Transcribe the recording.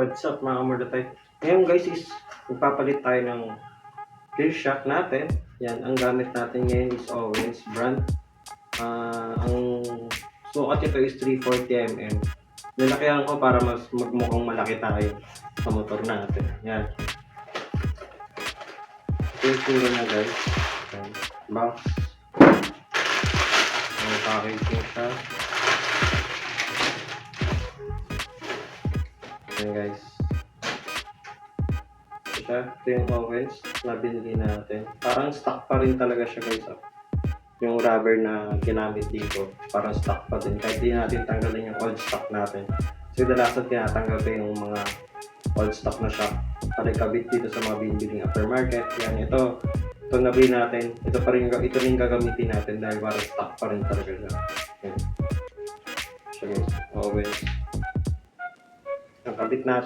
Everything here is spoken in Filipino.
what's up mga kamordatay? Ngayon guys is magpapalit tayo ng gear shock natin. Yan, ang gamit natin ngayon is Owens brand. Ang sukat ito is 340mm. Nilakihan ko para mas magmukhang malaki tayo sa motor natin. Yan. Ito yung sura na guys. Yan. Box. Ang packaging siya. Yan guys. Ito yung Owens na binili natin. Parang stock pa rin talaga siya guys. Yung rubber na ginamit dito, parang stock pa din. Kahit di natin tanggalin yung old stock natin. So dalasan tinatanggal ko yung mga old stock na shock para ikabit dito sa mga binibiling aftermarket. Yan, ito nabili natin. Ito rin gagamitin natin dahil parang stock pa rin talaga siya. Yan. So guys, Owens. Ang kabit natin.